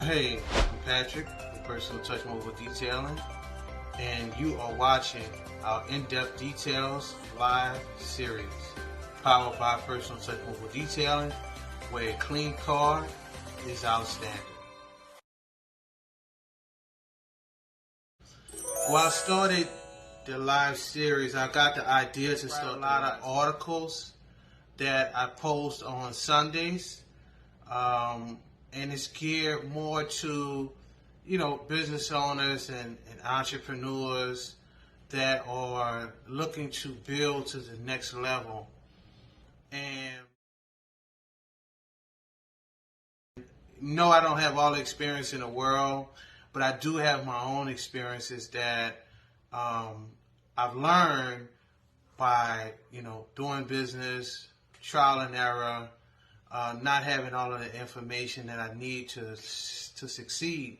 Hey, I'm Patrick from Personal Touch Mobile Detailing, and you are watching our In-Depth Details live series, powered by Personal Touch Mobile Detailing, where a clean car is our standard. Well, I started the live series. I got the idea to start a lot of articles that I post on Sundays. And it's geared more to, business owners and entrepreneurs that are looking to build to the next level. And no, I don't have all the experience in the world, but I do have my own experiences that I've learned by, doing business, trial and error, not having all of the information that I need to succeed.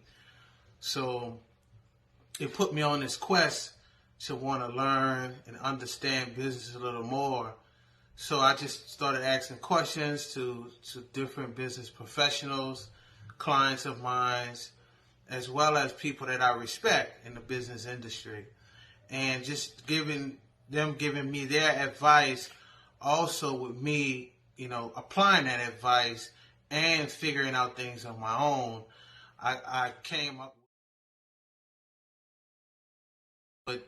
So it put me on this quest to want to learn and understand business a little more. So I just started asking questions to different business professionals, clients of mine, as well as people that I respect in the business industry, and just giving me their advice, also with me, applying that advice and figuring out things on my own. I came up with,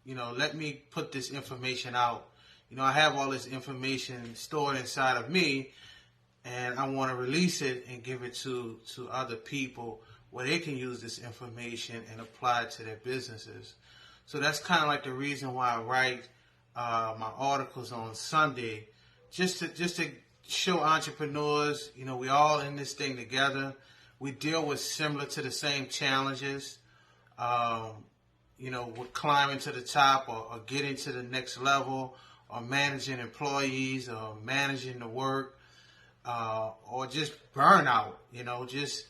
let me put this information out. I have all this information stored inside of me, and I want to release it and give it to other people where they can use this information and apply it to their businesses. So that's kind of like the reason why I write my articles on Sunday, just to show entrepreneurs, we all in this thing together. We deal with similar to the same challenges, with climbing to the top or getting to the next level, or managing employees, or managing the work, or just burnout, just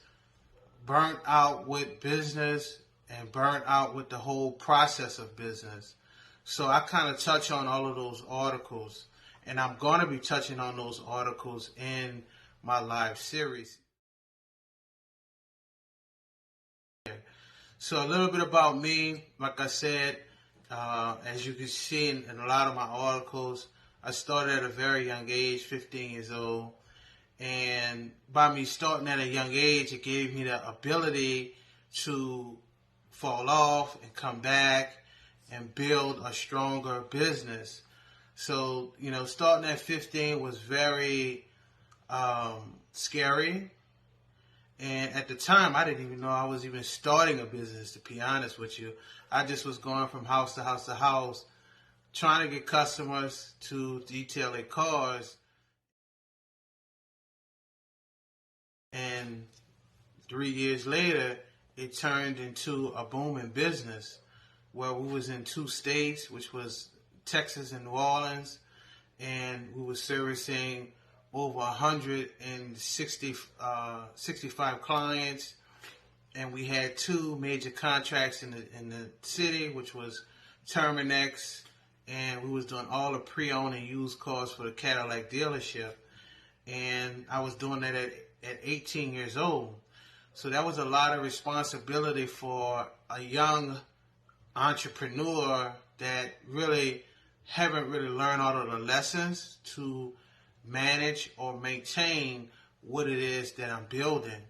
burnt out with business and burnt out with the whole process of business. So I kind of touch on all of those articles, and I'm going to be touching on those articles in my live series. So a little bit about me, like I said, as you can see in a lot of my articles, I started at a very young age, 15 years old. And by me starting at a young age, it gave me the ability to fall off and come back and build a stronger business. So, starting at 15 was very scary. And at the time, I didn't even know I was even starting a business, to be honest with you. I just was going from house to house to house, trying to get customers to detail their cars. And 3 years later, it turned into a booming business where we was in 2 states, which was Texas and New Orleans, and we were servicing over 165 clients, and we had 2 major contracts in the city, which was Terminex, and we was doing all the pre-owned and used cars for the Cadillac dealership, and I was doing that at 18 years old. So that was a lot of responsibility for a young entrepreneur that really haven't really learned all of the lessons to manage or maintain what it is that I'm building.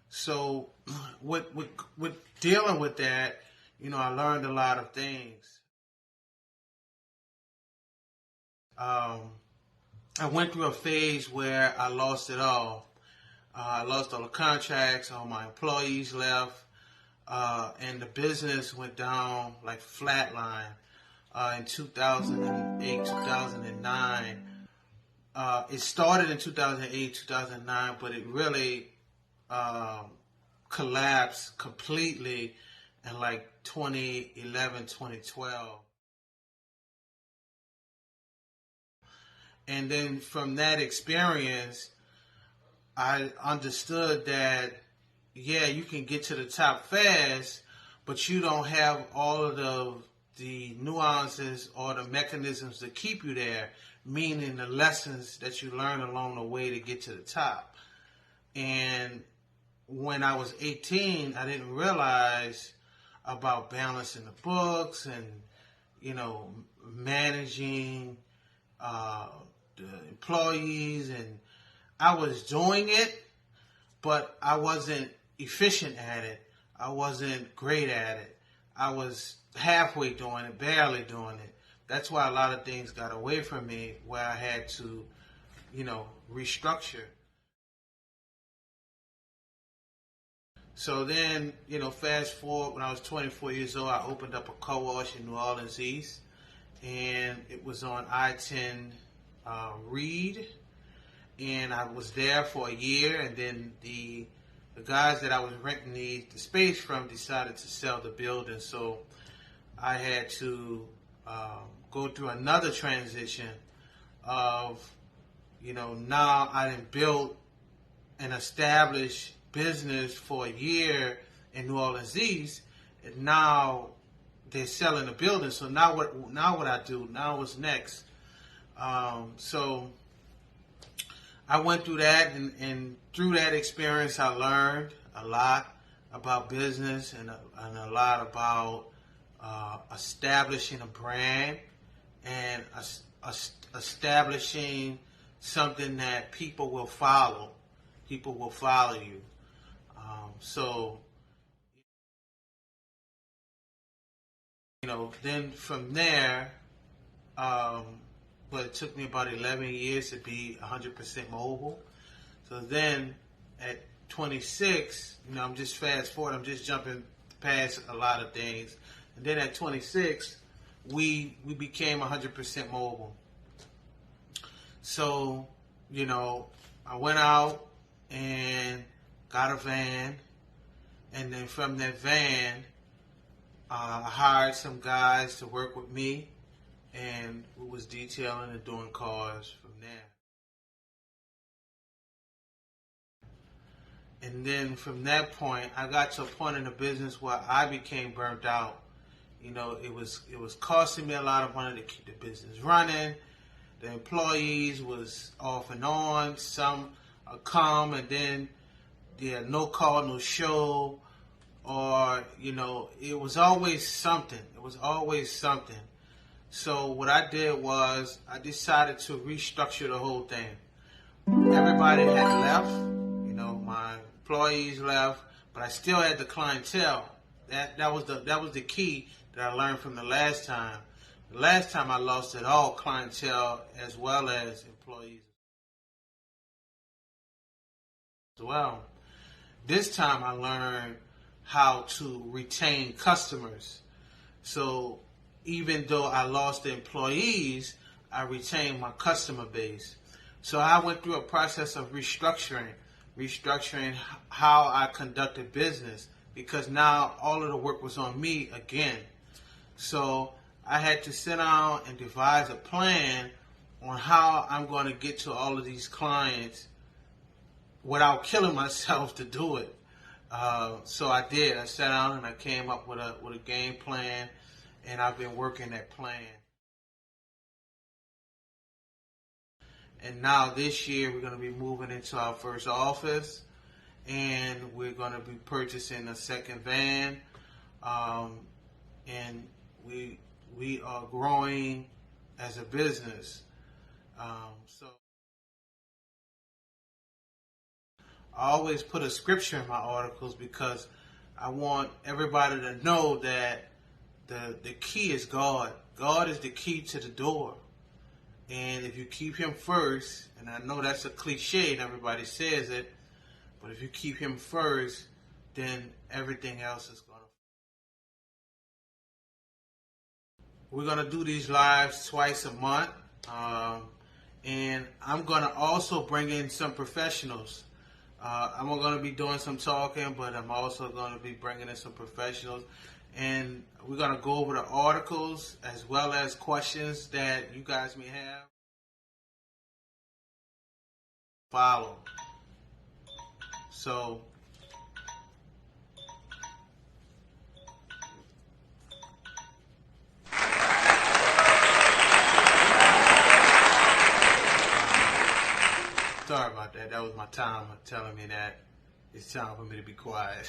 So with dealing with that, I learned a lot of things. I went through a phase where I lost it all. I lost all the contracts, all my employees left, and the business went down like flatline in 2008, 2009. It started in 2008, 2009, but it really collapsed completely in like 2011, 2012. And then from that experience, I understood that, yeah, you can get to the top fast, but you don't have all of the nuances or the mechanisms to keep you there, meaning the lessons that you learn along the way to get to the top. And when I was 18, I didn't realize about balancing the books and, managing the employees. And I was doing it, but I wasn't efficient at it. I wasn't great at it. I was halfway doing it, barely doing it. That's why a lot of things got away from me, where I had to, restructure. So then, fast forward, when I was 24 years old, I opened up a car wash in New Orleans East, and it was on I-10 Reed, and I was there for a year, and then the guys that I was renting the space from decided to sell the building, so I had to go through another transition of, now I done built an established business for a year in New Orleans East, and now they're selling the building. So now what I do? Now what's next? So I went through that, and through that experience, I learned a lot about business and a lot about establishing a brand and establishing something that people will follow. People will follow you. So, then from there, but it took me about 11 years to be 100% mobile. So then at 26, I'm just fast forward, I'm just jumping past a lot of things. And then at 26, we became 100% mobile. So, I went out and got a van, and then from that van, I hired some guys to work with me, and we was detailing and doing cars from there. And then from that point, I got to a point in the business where I became burnt out. It was costing me a lot of money to keep the business running. The employees was off and on. Some come and then no call, no show, or it was always something. It was always something. So what I did was I decided to restructure the whole thing. Everybody had left. My employees left, but I still had the clientele. That was the key that I learned from the last time. The last time I lost it all, clientele as well as employees as well. This time I learned how to retain customers. So even though I lost the employees, I retained my customer base. So I went through a process of restructuring how I conducted business, because now all of the work was on me again. So I had to sit down and devise a plan on how I'm going to get to all of these clients without killing myself to do it. So I did. I sat down and I came up with a game plan, and I've been working that plan. And now this year we're going to be moving into our first office, and we're going to be purchasing a second van, and we are growing as a business. So I always put a scripture in my articles, because I want everybody to know that the key is God. God is the key to the door. And if you keep him first, and I know that's a cliche and everybody says it, but if you keep him first, then everything else is going to. We're going to do these lives twice a month. And I'm going to also bring in some professionals. I'm going to be doing some talking, but I'm also going to be bringing in some professionals. And we're going to go over the articles as well as questions that you guys may have. Follow. So, sorry about that. That was my timer telling me that it's time for me to be quiet.